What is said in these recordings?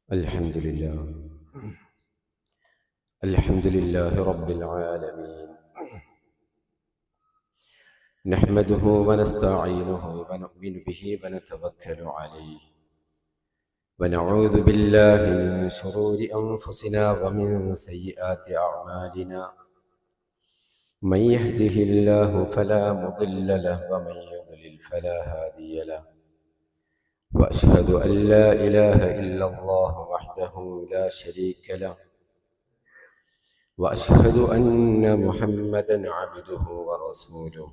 الحمد لله. الحمد لله رب العالمين. نحمده ونستعينه ونؤمن به ونتوكل عليه، ونعوذ بالله من شرور أنفسنا ومن سيئات أعمالنا. من يهده الله فلا مضل له ومن يضلل فلا هادي له، وأشهد أن لا إله إلا الله وحده لا شريك له، وأشهد أن محمدًا عبده ورسوله،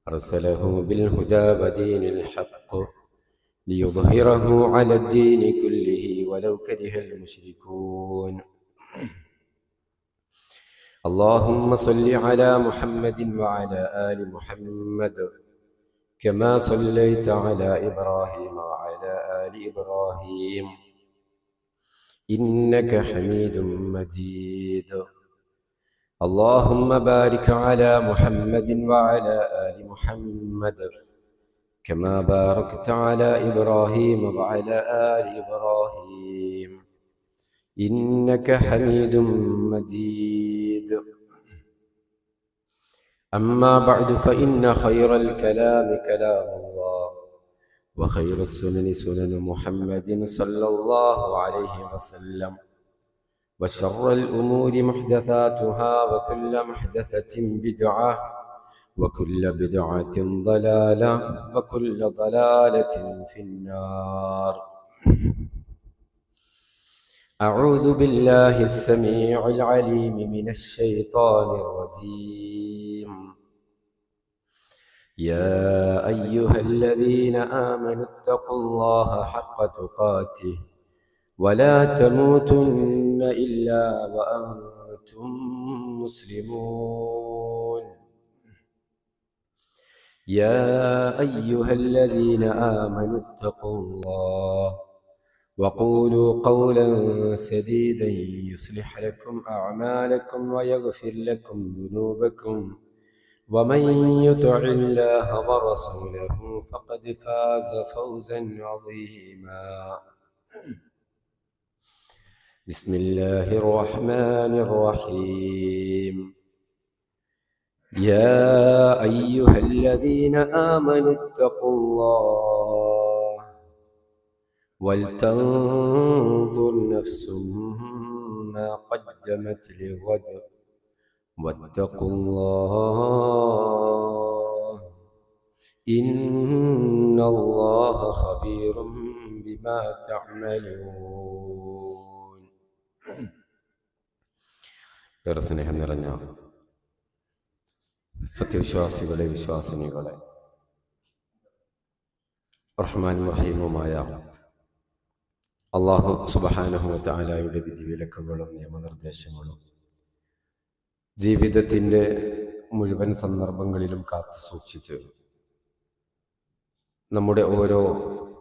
أرسله بالهدى ودين الحق ليظهره على الدين كله ولو كره المشركون. اللهم صل على محمد وعلى آل محمد كما صليت على إبراهيم وعلى آل إبراهيم إنك حميد مجيد. اللهم بارك على محمد وعلى آل محمد كما باركت على إبراهيم وعلى آل إبراهيم إنك حميد مجيد. أما بعد، فإن خير الكلام كلام الله، وخير السنن سنن محمد صلى الله عليه وسلم، وشر الأمور محدثاتها، وكل محدثة بدعة، وكل بدعة ضلالة، وكل ضلالة في النار. أعوذ بالله السميع العليم من الشيطان الرجيم. يا أيها الذين آمنوا اتقوا الله حق تقاته ولا تموتن إلا وأنتم مسلمون. يا أيها الذين آمنوا اتقوا الله وقولوا قولا سديدا يصلح لكم أعمالكم ويغفر لكم ذنوبكم، ومن يطع الله ورسوله فقد فاز فوزا عظيما. بسم الله الرحمن الرحيم. يا أيها الذين آمنوا اتقوا الله ولتنظر نفس ما قدمت لغد واتقوا الله إن الله خبير بما تعملون. ഏറെ സ്നേഹം നിറഞ്ഞ സത്യവിശ്വാസികളെ, വിശ്വാസിനികളെ, റഹ്മാനും റഹീമുമായ അല്ലാഹു സുബ്ഹാനഹു വ തആലയുടെ വിധിവിലക്കുകളും നിയമനിർദ്ദേശങ്ങളും ജീവിതത്തിൻ്റെ മുഴുവൻ സന്ദർഭങ്ങളിലും കാത്തു സൂക്ഷിച്ച് നമ്മുടെ ഓരോ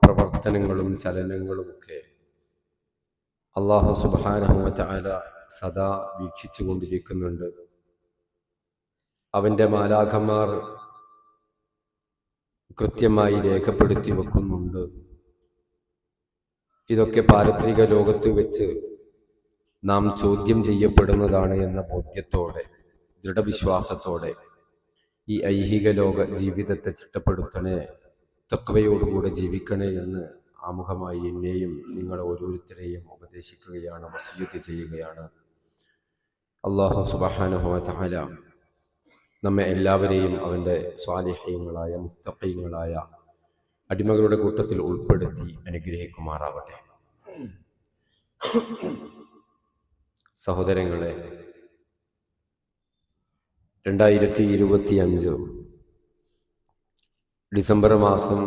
പ്രവർത്തനങ്ങളും ചലനങ്ങളുമൊക്കെ അല്ലാഹു സുബ്ഹാനഹു വ തആല സദാ വീക്ഷിച്ചു കൊണ്ടിരിക്കുന്നുണ്ട്. അവൻ്റെ മാലാഖമാർ കൃത്യമായി രേഖപ്പെടുത്തി വെക്കുന്നുണ്ട്. ഇതൊക്കെ പാരത്രിക ലോകത്ത് വെച്ച് നാം ചോദ്യം ചെയ്യപ്പെടുന്നതാണ് എന്ന ബോധ്യത്തോടെ, ദൃഢവിശ്വാസത്തോടെ ഈ ഐഹിക ലോക ജീവിതത്തെ ചിട്ടപ്പെടുത്തണേ, തഖ്വയോടുകൂടെ ജീവിക്കണേ എന്ന് ആമുഖമായി എന്നെയും നിങ്ങൾ ഓരോരുത്തരെയും ഉപദേശിക്കുകയാണ്, വസിയ്യത്ത് ചെയ്യുകയാണ്. അല്ലാഹു സുബ്ഹാനഹു വ തആല നമ്മെ എല്ലാവരെയും അവൻ്റെ സ്വാലിഹീങ്ങളായ മുത്തഖീങ്ങളായ അടിമകളുടെ കൂട്ടത്തിൽ ഉൾപ്പെടുത്തി അനുഗ്രഹിക്കുമാറാവട്ടെ. സഹോദരങ്ങളെ, 2025 ഡിസംബർ മാസം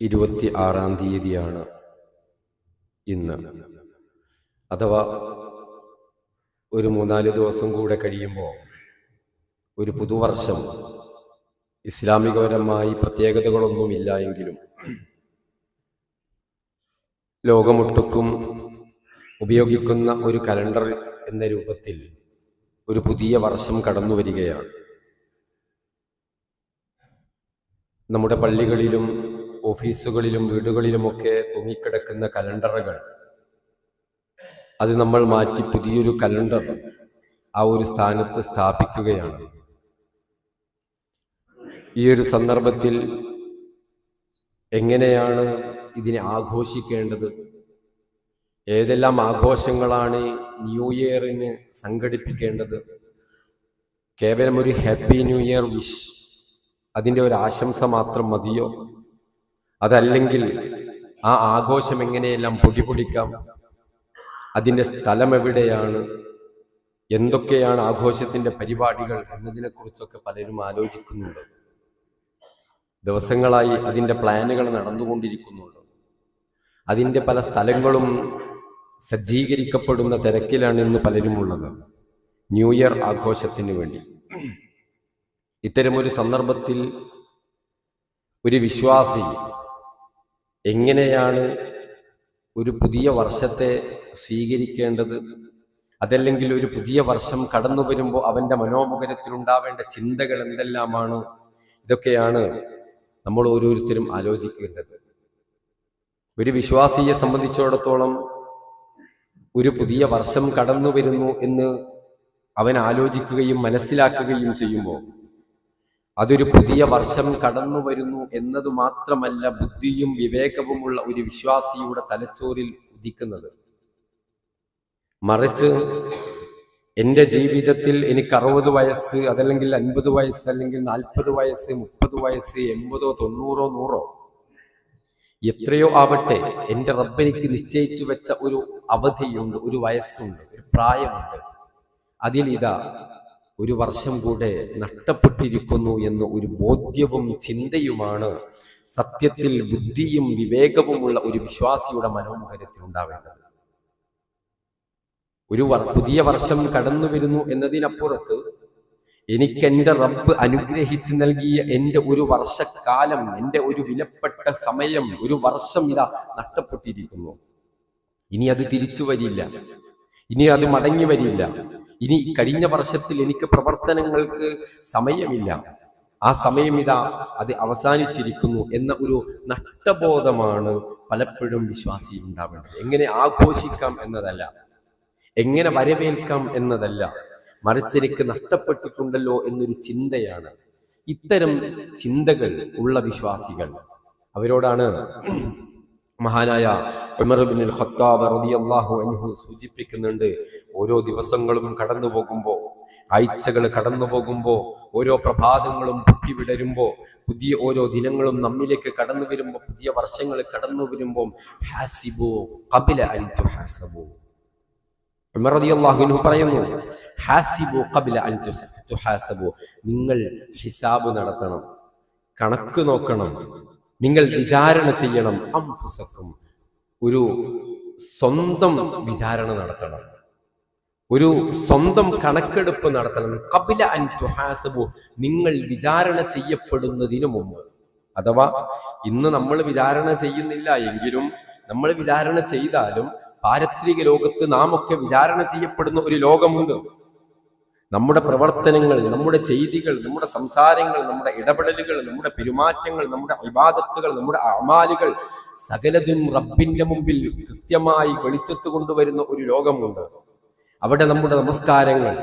26-ാം തീയതിയാണ് ഇന്ന്. അഥവാ ഒരു 3-4 ദിവസം കൂടെ കഴിയുമ്പോൾ ഒരു പുതുവർഷം ഇസ്ലാമികപരമായി പ്രത്യേകതകളൊന്നുമില്ല എങ്കിലും ലോകമൊട്ടുക്കും ഉപയോഗിക്കുന്ന ഒരു കലണ്ടർ എന്ന രൂപത്തിൽ ഒരു പുതിയ വർഷം കടന്നു വരികയാണ്. നമ്മുടെ പള്ളികളിലും ഓഫീസുകളിലും വീടുകളിലുമൊക്കെ തൂങ്ങിക്കിടക്കുന്ന കലണ്ടറുകൾ, അത് നമ്മൾ മാറ്റി പുതിയൊരു കലണ്ടർ ആ ഒരു സ്ഥാനത്ത് സ്ഥാപിക്കുകയാണ്. ഈ ഒരു സന്ദർഭത്തിൽ എങ്ങനെയാണ് ഇതിനെ ആഘോഷിക്കേണ്ടത്, ഏതെല്ലാം ആഘോഷങ്ങളാണ് ന്യൂ ഇയറിന് സംഘടിപ്പിക്കേണ്ടത്? കേവലം ഒരു ഹാപ്പി ന്യൂ ഇയർ വിഷ്, അതിൻ്റെ ഒരു ആശംസ മാത്രം മതിയോ? അതല്ലെങ്കിൽ ആ ആഘോഷം എങ്ങനെയെല്ലാം പൊടിപൊടിക്കാം? അതിൻ്റെ സ്ഥലം എവിടെയാണ്, എന്തൊക്കെയാണ് ആഘോഷത്തിൻ്റെ പരിപാടികൾ എന്നതിനെക്കുറിച്ചൊക്കെ പലരും ആലോചിക്കുന്നുണ്ട്. ദിവസങ്ങളായി അതിൻ്റെ പ്ലാനുകൾ നടന്നുകൊണ്ടിരിക്കുന്നുണ്ട്. അതിൻ്റെ പല സ്ഥലങ്ങളും സജ്ജീകരിക്കപ്പെടുന്ന തിരക്കിലാണ് ഇന്ന് പലരും ഉള്ളത് ന്യൂ ഇയർ ആഘോഷത്തിന് വേണ്ടി. ഇത്തരമൊരു സന്ദർഭത്തിൽ ഒരു വിശ്വാസി എങ്ങനെയാണ് ഒരു പുതിയ വർഷത്തെ സ്വീകരിക്കേണ്ടത്? അതല്ലെങ്കിൽ ഒരു പുതിയ വർഷം കടന്നു വരുമ്പോൾ അവൻ്റെ മനോമുഖരത്തിലുണ്ടാവേണ്ട ചിന്തകൾ എന്തെല്ലാമാണ്? ഇതൊക്കെയാണ് നമ്മൾ ഓരോരുത്തരും ആലോചിക്കേണ്ടത്. ഒരു വിശ്വാസിയെ സംബന്ധിച്ചിടത്തോളം ഒരു പുതിയ വർഷം കടന്നു വരുന്നു എന്ന് അവൻ ആലോചിക്കുകയും മനസ്സിലാക്കുകയും ചെയ്യുമ്പോൾ, അതൊരു പുതിയ വർഷം കടന്നു വരുന്നു എന്നത് മാത്രമല്ല ബുദ്ധിയും വിവേകവുമുള്ള ഒരു വിശ്വാസിയുടെ തലച്ചോറിൽ ഉദിക്കുന്നത്. മറിച്ച് എൻ്റെ ജീവിതത്തിൽ എനിക്ക് 60 വയസ്സ്, അതല്ലെങ്കിൽ 50 വയസ്സ്, അല്ലെങ്കിൽ 40 വയസ്സ്, 30 വയസ്സ്, 80, 90, 100 എത്രയോ ആവട്ടെ, എൻ്റെ റബ്ബെനിക്ക് നിശ്ചയിച്ചു വെച്ച ഒരു അവധിയുണ്ട്, ഒരു വയസ്സുണ്ട്, ഒരു പ്രായമുണ്ട്. അതിൽ ഇതാ ഒരു വർഷം കൂടെ നഷ്ടപ്പെട്ടിരിക്കുന്നു എന്ന ഒരു ബോധ്യവും ചിന്തയുമാണ് സത്യത്തിൽ ബുദ്ധിയും വിവേകവുമുള്ള ഒരു വിശ്വാസിയുടെ മനോമുഖരത്തിൽ ഉണ്ടാവേണ്ടത്. ഒരു പുതിയ വർഷം കടന്നു വരുന്നു എന്നതിനപ്പുറത്ത് എനിക്ക് എൻ്റെ റബ്ബ് അനുഗ്രഹിച്ച് നൽകിയ എൻ്റെ ഒരു വർഷക്കാലം, എൻ്റെ ഒരു വിലപ്പെട്ട സമയം, ഒരു വർഷം ഇതാ നഷ്ടപ്പെട്ടിരിക്കുന്നു. ഇനി അത് തിരിച്ചു വരില്ല, ഇനി അത് മടങ്ങി വരില്ല. ഇനി കഴിഞ്ഞ വർഷത്തിൽ എനിക്ക് പ്രവർത്തനങ്ങൾക്ക് സമയമില്ല, ആ സമയം ഇതാ അത് അവസാനിച്ചിരിക്കുന്നു എന്ന ഒരു നഷ്ടബോധമാണ് പലപ്പോഴും വിശ്വാസിയിൽ ഉണ്ടാവേണ്ടത്. എങ്ങനെ ആഘോഷിക്കാം എന്നതല്ല, എങ്ങനെ വരവേൽക്കാം എന്നതല്ല, മറിച്ച് എനിക്ക് നഷ്ടപ്പെട്ടിട്ടുണ്ടല്ലോ എന്നൊരു ചിന്തയാണ്. ഇത്തരം ചിന്തകൾ ഉള്ള വിശ്വാസികൾ, അവരോടാണ് മഹാനായ ഉമർ ഇബ്നുൽ ഖത്താബ് റളിയല്ലാഹു അൻഹു സൂചിപ്പിക്കുന്നുണ്ട്. ഓരോ ദിവസങ്ങളും കടന്നു പോകുമ്പോൾ, ആഴ്ചകൾ കടന്നു പോകുമ്പോൾ, ഓരോ പ്രഭാതങ്ങളും പൊട്ടിവിടരുമ്പോൾ, പുതിയ ഓരോ ദിനങ്ങളും നമ്മിലേക്ക് കടന്നു വരുമ്പോൾ, പുതിയ വർഷങ്ങൾ കടന്നു വരുമ്പോൾ, ഹാസിബു ഖബ്ല അൻ തുഹാസബു. ഉമർ റളിയല്ലാഹു അൻഹു പറയുന്നു, ഹാസിബു ഖബ്ല അൻ തുഹാസബു, നിങ്ങൾ ഹിസാബ് നടത്തണം, കണക്ക് നോക്കണം, നിങ്ങൾ വിചാരണ ചെയ്യണം. അൻഫുസക്കും, ഒരു സ്വന്തം വിചാരണ നടത്തണം, ഒരു സ്വന്തം കണക്കെടുപ്പ് നടത്തണം. ഖബ്ല അൻ തുഹാസബു, നിങ്ങൾ വിചാരണ ചെയ്യപ്പെടുന്നതിനു മുമ്പ്. അഥവാ ഇന്ന് നമ്മൾ വിചാരണ ചെയ്യുന്നില്ല എങ്കിലും, നമ്മൾ വിചാരണ ചെയ്താലും പാരത്രിക ലോകത്ത് നാം ഒക്കെ വിചാരണ ചെയ്യപ്പെടുന്ന ഒരു ലോകമുണ്ട്. നമ്മുടെ പ്രവർത്തനങ്ങൾ, നമ്മുടെ ചെയ്തികൾ, നമ്മുടെ സംസാരങ്ങൾ, നമ്മുടെ ഇടപെടലുകൾ, നമ്മുടെ പെരുമാറ്റങ്ങൾ, നമ്മുടെ ഇബാദത്തുകൾ, നമ്മുടെ അമാലുകൾ സകലതും റബ്ബിന്റെ മുമ്പിൽ കൃത്യമായി വെളിച്ചത്ത് കൊണ്ടുവരുന്ന ഒരു ലോകമുണ്ട്. അവിടെ നമ്മുടെ നമസ്കാരങ്ങൾ,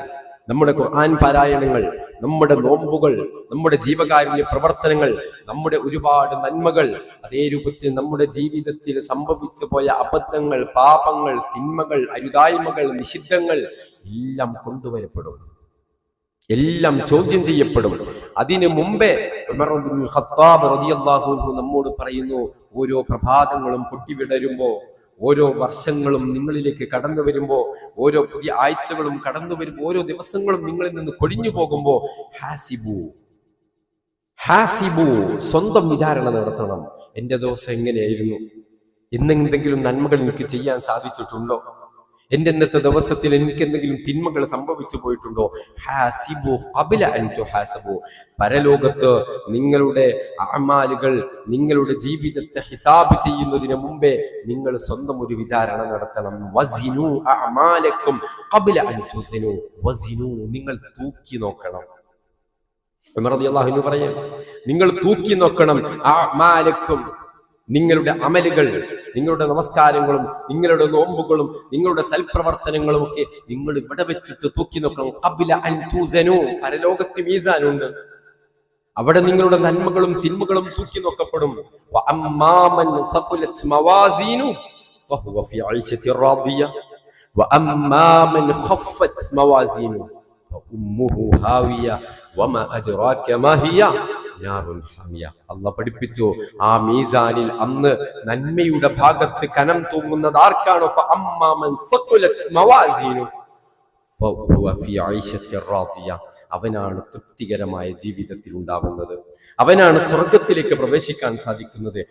നമ്മുടെ ഖുർആൻ പാരായണങ്ങൾ, നമ്മുടെ നോമ്പുകൾ, നമ്മുടെ ജീവകാരുണ്യ പ്രവർത്തനങ്ങൾ, നമ്മുടെ ഒരുപാട് നന്മകൾ, അതേ രൂപത്തിൽ നമ്മുടെ ജീവിതത്തിൽ സംഭവിച്ചു പോയ അബദ്ധങ്ങൾ, പാപങ്ങൾ, തിന്മകൾ, അരുതായ്മകൾ, നിഷിദ്ധങ്ങൾ എല്ലാം കൊണ്ടുവരപ്പെടും, എല്ലാം ചോദ്യം ചെയ്യപ്പെടും. അതിനു മുമ്പേ ഉമർ ഇബ്നുൽ ഖത്താബ് റളിയല്ലാഹു അൻഹു നമ്മോട് പറയുന്നു, ഓരോ പ്രഭാതങ്ങളും പൊട്ടിവിടരുമ്പോ, ഓരോ വർഷങ്ങളും നിങ്ങളിലേക്ക് കടന്നു വരുമ്പോ, ഓരോ പുതിയ ആഴ്ചകളും കടന്നു വരുമ്പോ, ഓരോ ദിവസങ്ങളും നിങ്ങളിൽ നിന്ന് കൊഴിഞ്ഞു പോകുമ്പോ, ഹാസിബു ഹാസിബു, സ്വന്തം വിചാരണ നടത്തണം. എന്റെ ദിവസം എങ്ങനെയായിരുന്നു? എന്തെങ്കിലും നന്മകൾ എനിക്ക് ചെയ്യാൻ സാധിച്ചിട്ടുണ്ടോ? എന്റെ ഇന്നത്തെ ദിവസത്തിൽ എനിക്ക് എന്തെങ്കിലും തിന്മകൾ സംഭവിച്ചു പോയിട്ടുണ്ടോ? ഹാസിബു ഖബ്ല അൻ തുഹാസബു, പരലോകത്ത് നിങ്ങളുടെ അമാലുകൾ, നിങ്ങളുടെ ജീവിതത്തെ ഹിസാബ് ചെയ്യുന്നതിന് മുമ്പേ നിങ്ങൾ സ്വന്തം ഒരു വിചാരണ നടത്തണം. വസിനു അഅമാലക്കും ഖബ്ല അൻ തുസിനു, വസിനു, നിങ്ങൾ തൂക്കി നോക്കണം. ഉമർ റളിയല്ലാഹു അൻഹു പറയും, നിങ്ങൾ തൂക്കി നോക്കണം. അഅമാലക്കും, നിങ്ങളുടെ അമലുകൾ, നിങ്ങളുടെ നമസ്കാരങ്ങളും നിങ്ങളുടെ നോമ്പുകളും നിങ്ങളുടെ സൽപ്രവർത്തനങ്ങളും ഒക്കെ നിങ്ങൾ ഇവിടെ വെച്ചിട്ട് തൂക്കി നോക്കണം. ഖബ്ല അൻ തുസനു, പരലോകത്ത് മീസാനുണ്ട്, അവിടെ നിങ്ങളുടെ നന്മകളും തിന്മകളും തൂക്കി നോക്കപ്പെടും. വഅമ്മാ മൻ ഖഫലത് മവാസീനു ഫഹുവ ഫീ ഐശത്തി റാദിയ വഅമ്മാ മൻ ഖഫത് മവാസീനു ഫഉമ്മുഹു ഹാവിയ വമാ അദ്റാക മാ ഹിയ നാറുൻ ഹമിയ. അല്ലാഹ് പഠിപ്പിച്ചു, ആ മീസാനിൽ അന്ന് നന്മയുടെ ഭാഗത്ത് കനം തൂങ്ങുന്നത് ആർക്കാണോ, ഫഅമ്മാ മൻ ഖഫലത് മവാസീനു അവനാണ് തൃപ്തികരമായ ജീവിതത്തിൽ ഉണ്ടാവുന്നത്, അവനാണ് സ്വർഗത്തിലേക്ക് പ്രവേശിക്കാൻ സാധിക്കുന്നത്.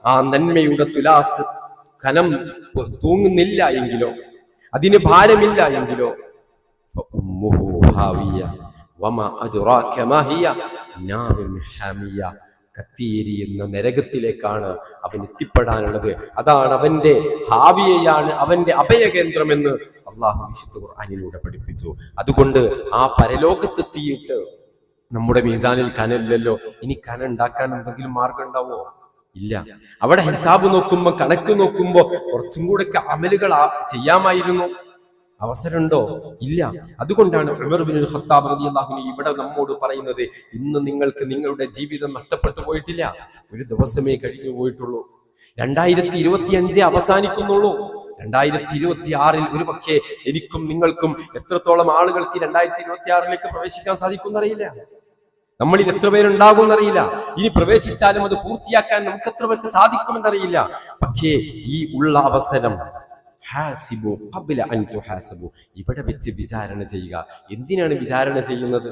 ആ നന്മയുടെ തുലാസ് കനം തൂങ്ങുന്നില്ല എങ്കിലോ, അതിന് ഭാരമില്ല എങ്കിലോ, കത്തിയെരിയുന്ന നരകത്തിലേക്കാണ് അവൻ എത്തിപ്പെടാനുള്ളത്. അതാണ് അവന്റെ ഹാവിയയാണ് അവന്റെ അഭയകേന്ദ്രമെന്ന് അള്ളാഹു വിശുദ്ധ ഖുർആനിലൂടെ പഠിപ്പിച്ചു. അതുകൊണ്ട് ആ പരലോകത്തെത്തിയിട്ട് നമ്മുടെ മീസാനിൽ കനല്ലല്ലോ, ഇനി കന ഉണ്ടാക്കാൻ എന്തെങ്കിലും മാർഗം ഉണ്ടാവോ? ഇല്ല. അവിടെ ഹിസാബ് നോക്കുമ്പോ, കണക്ക് നോക്കുമ്പോ കുറച്ചും കൂടെ അമലുകൾ ചെയ്യാമായിരുന്നു. അവസരമുണ്ടോ? ഇല്ല. അതുകൊണ്ടാണ് ഉമർ ഇബ്നുൽ ഖത്താബ് റളിയല്ലാഹു അൻഹു ഇവിടെ നമ്മോട് പറയുന്നത്, ഇന്ന് നിങ്ങൾക്ക് നിങ്ങളുടെ ജീവിതം നഷ്ടപ്പെട്ടു പോയിട്ടില്ല, ഒരു ദിവസമേ കഴിഞ്ഞു പോയിട്ടുള്ളൂ. 2025 അവസാനിക്കുന്നുള്ളൂ. 2026 ഒരു പക്ഷേ എനിക്കും നിങ്ങൾക്കും എത്രത്തോളം ആളുകൾക്ക് 2026 പ്രവേശിക്കാൻ സാധിക്കുമെന്നറിയില്ല. നമ്മളിൽ എത്ര പേരുണ്ടാകും എന്നറിയില്ല. ഇനി പ്രവേശിച്ചാലും അത് പൂർത്തിയാക്കാൻ നമുക്ക് എത്ര പേർക്ക് സാധിക്കുമെന്നറിയില്ല. പക്ഷേ ഈ ഉള്ള അവസരം ഹാസിബു ഖബ്ല അൻ തുഹാസബു, ഇവിടെ വെച്ച് വിചാരണ ചെയ്യുക. എന്തിനാണ് വിചാരണ ചെയ്യുന്നത്?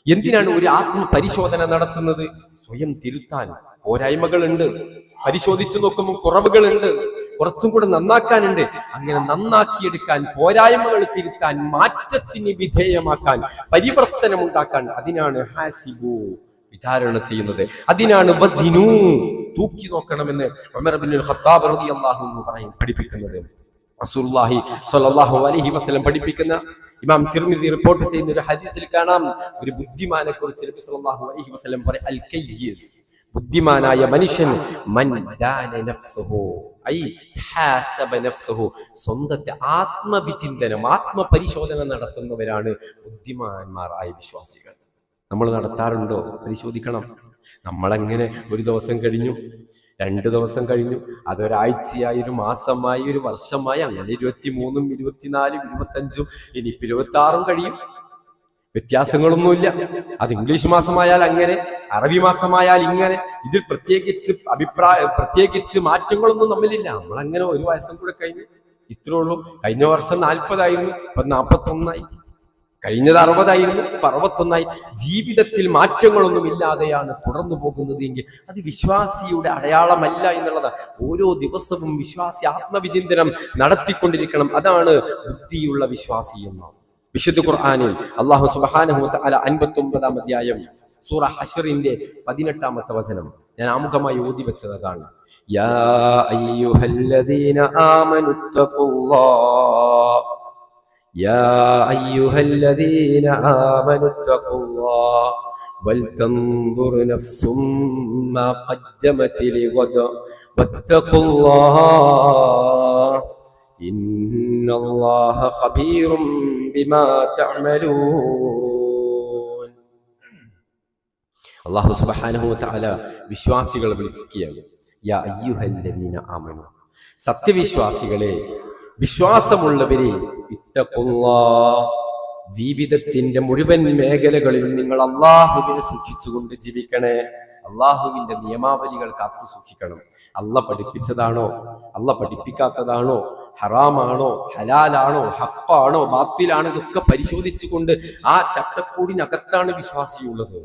എന്തിനാണ് ഒരു ആത്മപരിശോധന നടത്തുന്നത്? സ്വയം തിരുത്താൻ പോരായ്മകളുണ്ട്, പരിശോധിച്ചു നോക്കുമ്പോൾ കുറവുകളുണ്ട്, കുറച്ചും കൂടെ നന്നാക്കാനുണ്ട്. അങ്ങനെ നന്നാക്കിയെടുക്കാൻ, പോരായ്മകൾ തിരുത്താൻ, മാറ്റത്തിന് വിധേയമാക്കാൻ, പരിവർത്തനം ഉണ്ടാക്കാൻ, അതിനാണ് ഹാസിബു വിചാരണ ചെയ്യുന്നത്. അതിനാണ് വസിനു തൂക്കി നോക്കണമെന്ന് ഉമർ ഇബ്നുൽ ഖത്താബ് റളിയല്ലാഹു അൻഹു പഠിപ്പിക്കുന്നത്. റസൂലുള്ളാഹി സ്വല്ലല്ലാഹു അലൈഹി വസല്ലം പഠിപ്പിക്കുന്ന, ഇമാം തിർമിദി റിപ്പോർട്ട് ചെയ്യുന്ന ഒരു ഹദീസിൽ കാണാം, ഒരു ബുദ്ധിമാനെ കുറിച്ച് നബി സല്ലല്ലാഹു അലൈഹി വസല്ലം പറയും, അൽ കയ്യിസ്, ബുദ്ധിമാനായ മനുഷ്യൻ, മൻ ദാന നഫ്സുഹു ഐ ഹാസബ നഫ്സുഹു, സ്വന്തത്തെ ആത്മവിചിന്തനം, ആത്മപരിശോധന നടത്തുന്നവരാണ് ബുദ്ധിമാന്മാരായ വിശ്വാസികൾ. നമ്മൾ നടത്താറുണ്ടോ? പരിശോധിക്കണം. നമ്മളെങ്ങനെ ഒരു ദിവസം കഴിഞ്ഞു, 2 ദിവസം കഴിഞ്ഞു, അതൊരാഴ്ചയായി, ഒരു മാസമായി, ഒരു വർഷമായി, അങ്ങനെ 23, 24, 25, ഇനിയിപ്പോ 26 കഴിയും. വ്യത്യാസങ്ങളൊന്നുമില്ല. അത് ഇംഗ്ലീഷ് മാസമായാൽ അങ്ങനെ, അറബി മാസമായാൽ ഇങ്ങനെ. ഇതിൽ പ്രത്യേകിച്ച് മാറ്റങ്ങളൊന്നും നമ്മളില്ല. നമ്മളങ്ങനെ ഒരു വയസ്സും കൂടെ കഴിഞ്ഞു, ഇത്രേ ഉള്ളൂ. കഴിഞ്ഞ വർഷം 40 ആയിരുന്നു, ഇപ്പൊ 41 കഴിഞ്ഞത് 60 ആയിരുന്നു, ഇപ്പൊ 61 ജീവിതത്തിൽ മാറ്റങ്ങളൊന്നും ഇല്ലാതെയാണ് തുടർന്നു പോകുന്നത് എങ്കിൽ അത് വിശ്വാസിയുടെ അടയാളമല്ല എന്നുള്ളതാണ്. ഓരോ ദിവസവും വിശ്വാസി ആത്മവിചിന്തനം നടത്തിക്കൊണ്ടിരിക്കണം. അതാണ് ബുദ്ധിയുള്ള വിശ്വാസി എന്ന് വിശുദ്ധ ഖുർആനിൽ അല്ലാഹു സുബ്ഹാനഹു വ തആല 59-ാം അധ്യായം സൂറ ഹശ്റിന്റെ 18-ാമത്തെ വചനം ഞാൻ ആമുഖമായി ഓതി വെച്ചതാണ്. യാ അയ്യുഹല്ലദീന ആമനുത്തഖുല്ലാഹ്, യാ അയ്യുഹല്ലദീന ആമനുത്തഖുല്ലാഹ് വൽതൻദുർ നഫ്സും മാ ഖദ്ദമത് ലിഗദ വത്തഖുല്ലാഹ് ഇന്നല്ലാഹ ഖബീറും ബിമാ തഅമലൂൻ. അല്ലാഹു സുബ്ഹാനഹു വ തആല വിശ്വാസികളെ വിളിക്കുകയാണ്, യാ അയ്യുഹല്ലദീന ആമനു, സത്യവിശ്വാസികളെ, വിശ്വാസമുള്ളവരെ, ഇത്തഖുല്ലാഹ്, ജീവിതത്തിന്റെ മുഴുവൻ മേഖലകളിലും നിങ്ങൾ അല്ലാഹുവിനെ സൂക്ഷിച്ചുകൊണ്ട് ജീവിക്കണേ. അള്ളാഹുവിന്റെ നിയമാവലികൾ കാത്തു സൂക്ഷിക്കണം. അല്ല പഠിപ്പിച്ചതാണോ, അല്ല പഠിപ്പിക്കാത്തതാണോ, ഹറാമാണോ, ഹലാലാണോ, ഹഖാണോ, ബാത്തിലാണോ, ഇതൊക്കെ പരിശോധിച്ചുകൊണ്ട് ആ ചട്ടക്കൂടിനകത്താണ് വിശ്വാസിയുള്ളത്.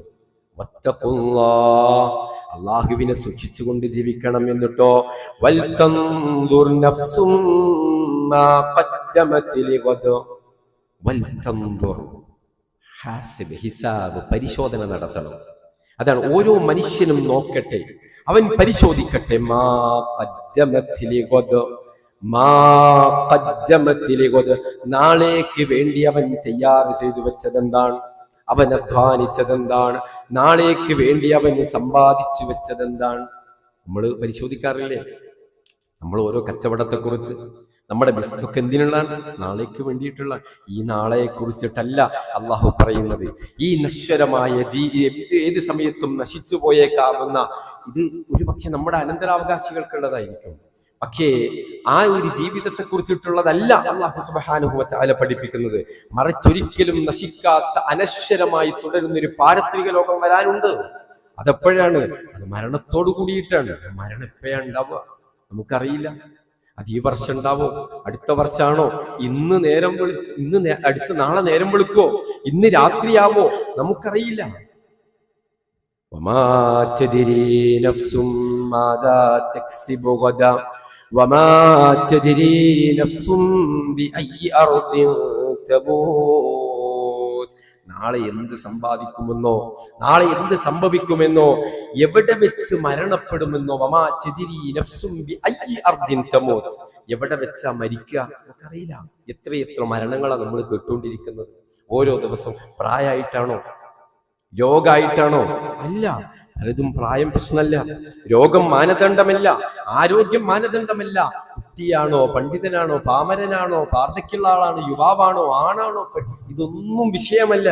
വത്തഖുല്ലാഹ്, അള്ളാഹുവിനെ സൂക്ഷിച്ചുകൊണ്ട് ജീവിക്കണം. എന്നിട്ടോ വൽതൻദുർ നഫ്സും മാ ഖദ്ദമത് ലിഗദ്, വൽതൻദുർ ഹാസിബ്, ഹിസാബ്, പരിശോധന നടത്തണം. അതാണ് ഓരോ മനുഷ്യനും നോക്കട്ടെ, അവൻ പരിശോധിക്കട്ടെ. മാ ഖദ്ദമത് ലിഗദ്, മാ ഖദ്ദമത് ലിഗദ്, നാളേക്ക് വേണ്ടി അവൻ തയ്യാർ ചെയ്തു വെച്ചതെന്താണ്, അവൻ അധ്വാനിച്ചതെന്താണ്, നാളേക്ക് വേണ്ടി അവന് സമ്പാദിച്ചു വെച്ചതെന്താണ്. നമ്മൾ പരിശോധിക്കാറില്ലേ നമ്മൾ ഓരോ കച്ചവടത്തെക്കുറിച്ച്? നമ്മുടെ ബിസിനസ് എന്തിനുള്ളതാണ്? നാളേക്ക് വേണ്ടിയിട്ടുള്ള. ഈ നാളെയെ കുറിച്ചിട്ടല്ല അള്ളാഹു പറയുന്നത്. ഈ നശ്വരമായ ഏത് സമയത്തും നശിച്ചു പോയേക്കാവുന്ന ഇത് ഒരുപക്ഷെ നമ്മുടെ അനന്തരാവകാശികൾക്കുള്ളതായിരിക്കും. പക്ഷേ ആ ഒരു ജീവിതത്തെ കുറിച്ചിട്ടുള്ളതല്ല അല്ലാഹു സുബ്ഹാനഹു വ തആല പഠിപ്പിക്കുന്നത്. മറിച്ചൊരിക്കലും നശിക്കാത്ത അനശ്വരമായി തുടരുന്നൊരു പാരത്രിക ലോകം വരാനുണ്ട്. അതെപ്പോഴാണ്? അത് മരണത്തോടു കൂടിയിട്ടാണ്. മരണം എപ്പോഴാണ് ഉണ്ടാവുക നമുക്കറിയില്ല. അത് ഈ വർഷം ഉണ്ടാവോ, അടുത്ത വർഷമാണോ, അടുത്ത നാളെ നേരം വെളുക്കോ, ഇന്ന് രാത്രിയാവോ, നമുക്കറിയില്ല. വമാ തദ്രി നഫ്സും മാദാ തക്സിബു ഗദാ വമാ തദ്രി നഫ്സും ബിഅയ്യി അർദിൻ തമൂത്. നാളെ എന്ത് സമ്പാദിക്കുമെന്നോ, നാളെ എന്ത് സംഭവിക്കുമെന്നോ, എവിടെ വെച്ച് മരണപ്പെടുമെന്നോ, വമാ തദ്രി നഫ്സും ബിഅയ്യി അർദിൻ തമൂത്, എവിടെ വെച്ചാ മരിക്കുക നമുക്കറിയില്ല. എത്രയെത്ര മരണങ്ങളാണ് നമ്മൾ കേട്ടുകൊണ്ടിരിക്കുന്നത് ഓരോ ദിവസവും. പ്രായമായിട്ടാണോ, രോഗമായിട്ടാണോ? അല്ല, പലതും പ്രായം പ്രശ്നമല്ല, രോഗം മാനദണ്ഡമല്ല, ആരോഗ്യം മാനദണ്ഡമല്ല. കുട്ടിയാണോ, പണ്ഡിതനാണോ, പാമരനാണോ, വാർദ്ധക്യമുള്ള ആളാണോ, യുവാവാണോ, ആണാണോ, ഇതൊന്നും വിഷയമല്ല.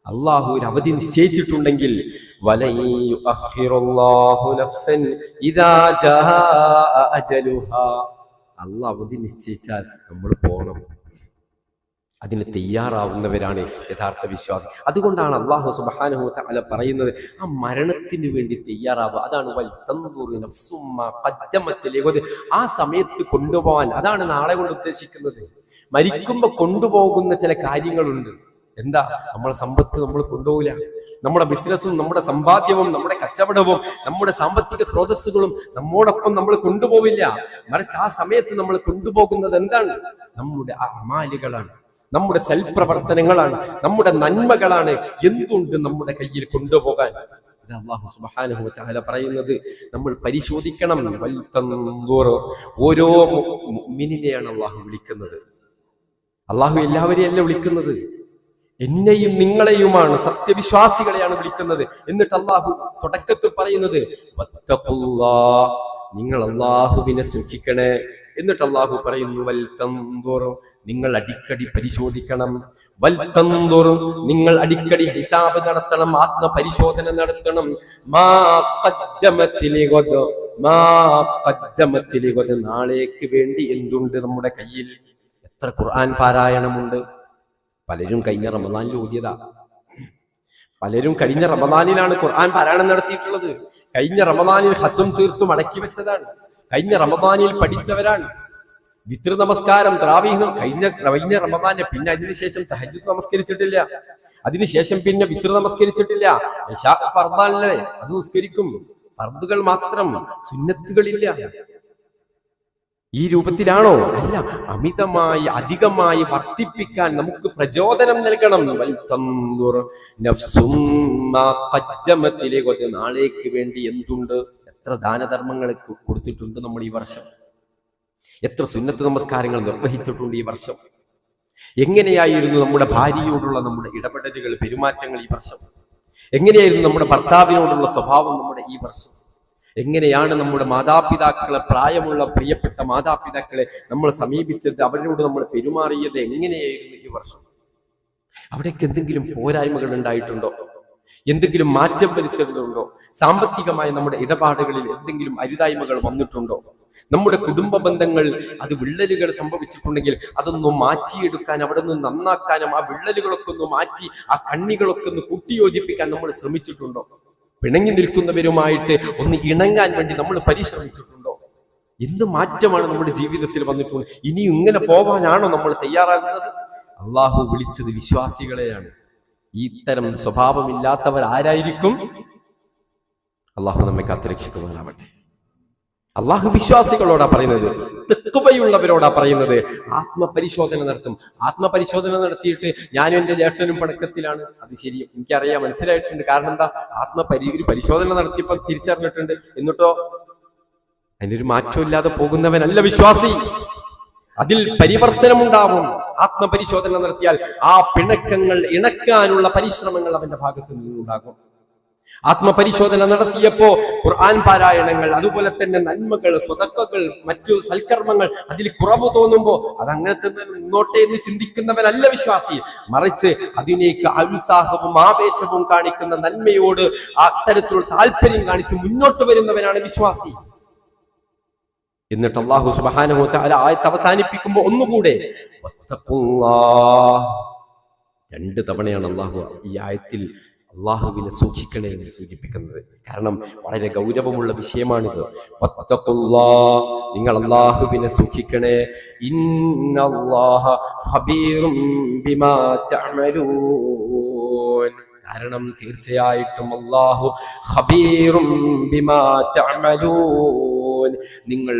അള്ളാഹു ഒരു അവധി നിശ്ചയിച്ചിട്ടുണ്ടെങ്കിൽ അള്ളാഹു അവധി നിശ്ചയിച്ചാൽ നമ്മൾ പോകണം. അതിന് തയ്യാറാവുന്നവരാണ് യഥാർത്ഥ വിശ്വാസി. അതുകൊണ്ടാണ് അല്ലാഹു സുബ്ഹാനഹു വ തആല പറയുന്നത്, ആ മരണത്തിന് വേണ്ടി തയ്യാറാവുക. അതാണ് ആ സമയത്ത് കൊണ്ടുപോകാൻ. അതാണ് നാളെ കൊണ്ട് ഉദ്ദേശിക്കുന്നത്. മരിക്കുമ്പോ കൊണ്ടുപോകുന്ന ചില കാര്യങ്ങളുണ്ട്. എന്താ? നമ്മളെ സമ്പത്ത് നമ്മൾ കൊണ്ടുപോകില്ല. നമ്മുടെ ബിസിനസ്സും നമ്മുടെ സമ്പാദ്യവും നമ്മുടെ കച്ചവടവും നമ്മുടെ സാമ്പത്തിക സ്രോതസ്സുകളും നമ്മോടൊപ്പം നമ്മൾ കൊണ്ടുപോവില്ല. മറിച്ച് ആ സമയത്ത് നമ്മൾ കൊണ്ടുപോകുന്നത് എന്താണ്? നമ്മുടെ അമാലുകളാണ്, നമ്മുടെ സൽപ്രവർത്തനങ്ങളാണ്, നമ്മുടെ നന്മകളാണ്. എന്തുണ്ട് നമ്മുടെ കയ്യിൽ കൊണ്ടുപോകാൻ? ഇത് അല്ലാഹു സുബ്ഹാനഹു വ തആല പറയുന്നത് നമ്മൾ പരിശോധിക്കണം. ഓരോ മുഅ്മിനിനെയാണ് അല്ലാഹു വിളിക്കുന്നത്. അല്ലാഹു എല്ലാവരെയും അല്ല വിളിക്കുന്നത്, എന്നെയും നിങ്ങളെയുമാണ്, സത്യവിശ്വാസികളെയാണ് വിളിക്കുന്നത്. എന്നിട്ട് അല്ലാഹു തുടക്കത്തിൽ പറയുന്നത് വത്തഖുല്ലാഹ്, നിങ്ങൾ അല്ലാഹുവിനെ സൂക്ഷിക്കണേ. എന്നിട്ട് അല്ലാഹു പറയുന്നു വൽ തൻദുർ, നിങ്ങൾ അടിക്കടി പരിശോധിക്കണം. വൽ തൻദുർ, നിങ്ങൾ അടിക്കടി ഹിസാബ് നടത്തണം, ആത്മപരിശോധന നടത്തണം. മാ ഖദ്ദമത് ലിഗദ്, മാ ഖദ്ദമത് ലിഗദ്, നാളേക്ക് വേണ്ടി എന്തുണ്ട് നമ്മുടെ കയ്യിൽ. എത്ര ഖുർആൻ പാരായണമുണ്ട്. പലരും കഴിഞ്ഞ റമദാനിൽ ഓതിയതാ, പലരും കഴിഞ്ഞ റമദാനിലാണ് ഖുർആൻ പാരായണം നടത്തിയിട്ടുള്ളത്. കഴിഞ്ഞ റമദാനിൽ ഖത്ം തീർത്തും അടക്കി വെച്ചതാണ്. കഴിഞ്ഞ റമദാനിൽ പഠിച്ചവരാണ്. വിത്ർ നമസ്കാരം, തറാവീഹ് കഴിഞ്ഞ റമദാനെ, പിന്നെ അതിനുശേഷം തഹജ്ജുദ് നമസ്കരിച്ചിട്ടില്ല, അതിനുശേഷം പിന്നെ വിത്ർ നമസ്കരിച്ചിട്ടില്ല. ഇശാ ഫർദാണല്ലേ, അത് നിസ്കരിക്കും, ഫർദുകൾ മാത്രം, സുന്നത്തുകളില്ല. ഈ രൂപത്തിലാണോ? അല്ല, അമിതമായി അധികമായി വർദ്ധിപ്പിക്കാൻ നമുക്ക് പ്രചോദനം നൽകണം. നാളേക്ക് വേണ്ടി എന്തുണ്ട്? എത്ര ദാനധർമ്മങ്ങൾ കൊടുത്തിട്ടുണ്ട് നമ്മൾ ഈ വർഷം, എത്ര സുന്നത്ത് നമസ്കാരങ്ങൾ നിർവഹിച്ചിട്ടുണ്ട് ഈ വർഷം, എങ്ങനെയായിരുന്നു നമ്മുടെ ഭാര്യയോടുള്ള നമ്മുടെ ഇടപെടലുകൾ, പെരുമാറ്റങ്ങൾ ഈ വർഷം, എങ്ങനെയായിരുന്നു നമ്മുടെ ഭർത്താവിനോടുള്ള സ്വഭാവം നമ്മുടെ ഈ വർഷം, എങ്ങനെയാണ് നമ്മുടെ മാതാപിതാക്കളെ, പ്രായമുള്ള പ്രിയപ്പെട്ട മാതാപിതാക്കളെ നമ്മൾ സമീപിച്ചത്, അവരോട് നമ്മൾ പെരുമാറിയത് എങ്ങനെയായിരുന്നു ഈ വർഷം. അവിടേക്ക് എന്തെങ്കിലും പോരായ്മകൾ ഉണ്ടായിട്ടുണ്ടോ? എന്തെങ്കിലും മാറ്റം വരുത്തേണ്ടതുണ്ടോ? സാമ്പത്തികമായ നമ്മുടെ ഇടപാടുകളിൽ എന്തെങ്കിലും അരുതായ്മകൾ വന്നിട്ടുണ്ടോ? നമ്മുടെ കുടുംബ ബന്ധങ്ങൾ അത് വിള്ളലുകൾ സംഭവിച്ചിട്ടുണ്ടെങ്കിൽ അതൊന്നും മാറ്റിയെടുക്കാൻ, അവിടെ നിന്ന് നന്നാക്കാനും, ആ വിള്ളലുകളൊക്കെ ഒന്ന് മാറ്റി ആ കണ്ണികളൊക്കെ ഒന്ന് കൂട്ടിയോജിപ്പിക്കാൻ നമ്മൾ ശ്രമിച്ചിട്ടുണ്ടോ? പിണങ്ങി നിൽക്കുന്നവരുമായിട്ട് ഒന്ന് ഇണങ്ങാൻ വേണ്ടി നമ്മൾ പരിശ്രമിച്ചിട്ടുണ്ടോ? എന്ത് മാറ്റമാണ് നമ്മുടെ ജീവിതത്തിൽ വന്നിട്ടുള്ളത്? ഇനി ഇങ്ങനെ പോവാനാണോ നമ്മൾ തയ്യാറാകുന്നത്? അള്ളാഹു വിളിച്ചത് വിശ്വാസികളെയാണ്. ഇത്തരം സ്വഭാവമില്ലാത്തവർ ആരായിരിക്കും? അള്ളാഹു നമ്മെ കാത്തുരക്ഷിക്കുവാനാവട്ടെ. അള്ളാഹു വിശ്വാസികളോടാ പറയുന്നത്, തഖ്വയുള്ളവരോടാ പറയുന്നത്. ആത്മപരിശോധന നടത്തും. ആത്മപരിശോധന നടത്തിയിട്ട് ഞാനും എന്റെ ജ്യേഷ്ഠനും പണക്കത്തിലാണ്, അത് ശരി, എനിക്കറിയാം, മനസ്സിലായിട്ടുണ്ട്. കാരണം എന്താ? ഒരു പരിശോധന നടത്തിയപ്പോൾ തിരിച്ചറിഞ്ഞിട്ടുണ്ട്. എന്നിട്ടോ അതിനൊരു മാറ്റമില്ലാതെ പോകുന്നവനല്ല വിശ്വാസി. അതിൽ പരിവർത്തനമുണ്ടാവും. ആത്മപരിശോധന നടത്തിയാൽ ആ പിണക്കങ്ങൾ ഇണക്കാനുള്ള പരിശ്രമങ്ങൾ അവന്റെ ഭാഗത്ത് നിന്നുണ്ടാകും. ആത്മപരിശോധന നടത്തിയപ്പോ ഖുർആൻ പാരായണങ്ങൾ, അതുപോലെ തന്നെ നന്മകൾ, സ്വതക്കകൾ, മറ്റു സൽക്കർമ്മങ്ങൾ അതിൽ കുറവ് തോന്നുമ്പോ അതങ്ങനെ തന്നെ മുന്നോട്ടേ എന്ന് ചിന്തിക്കുന്നവനല്ല വിശ്വാസി. മറിച്ച് അതിനേക്ക് ഉത്സാഹവും ആവേശവും കാണിക്കുന്ന, നന്മയോട് അത്തരത്തിലുള്ള താല്പര്യം കാണിച്ച് മുന്നോട്ട് വരുന്നവനാണ് വിശ്വാസി. എന്നിട്ട് അല്ലാഹു സുബ്ഹാനഹു വ തആല ആയത്ത് അവസാനിപ്പിക്കുമ്പോ ഒന്നുകൂടെ രണ്ട് തവണയാണ് അല്ലാഹു ഈ ആയത്തിൽ അള്ളാഹുവിനെ സൂക്ഷിക്കണേ എന്ന് സൂചിപ്പിക്കുന്നത്. കാരണം വളരെ ഗൗരവമുള്ള വിഷയമാണിത്. നിങ്ങൾ അള്ളാഹുവിനെ സൂക്ഷിക്കണേ. ഇന്നല്ലാഹ ഖബീറും ബിമാ തഅമലൂൻ. കാരണം തീർച്ചയായിട്ടും അല്ലാഹു ഖബീറും ബിമാ തഅമലൂൻ, നിങ്ങൾ